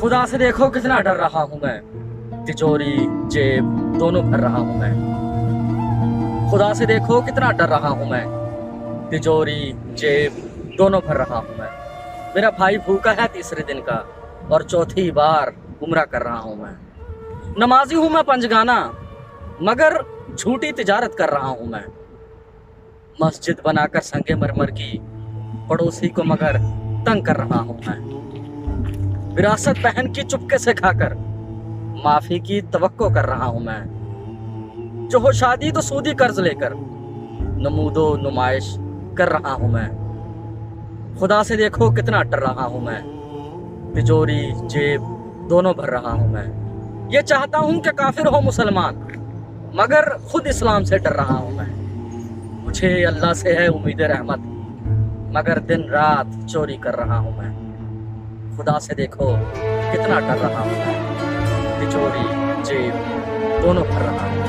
खुदा से देखो कितना डर रहा हूँ मैं, तिजोरी जेब दोनों भर रहा हूँ मैं। खुदा से देखो कितना डर रहा हूँ मैं, तिजोरी जेब दोनों भर रहा हूँ मैं। मेरा भाई भूखा है तीसरे दिन का और चौथी बार उम्रा कर रहा हूँ मैं। नमाजी हूँ मैं पंजगाना मगर झूठी तिजारत कर रहा हूँ मैं। मस्जिद बनाकर संगे मरमर की पड़ोसी को मगर तंग कर रहा हूँ मैं। विरासत बहन की चुपके से खाकर माफी की तवक्को कर रहा हूँ मैं। जो हो शादी तो सूदी कर्ज लेकर नमूदो नुमाइश कर रहा हूँ मैं। खुदा से देखो कितना डर रहा हूँ मैं, तिजोरी जेब दोनों भर रहा हूँ मैं। ये चाहता हूँ कि काफिर हो मुसलमान मगर खुद इस्लाम से डर रहा हूँ मैं। मुझे अल्लाह से है उम्मीद रहमत मगर दिन रात चोरी कर रहा हूँ मैं। खुदा से देखो कितना डर रहा हूँ मैं, तिजोरी जेब दोनों भर रहा हूँ।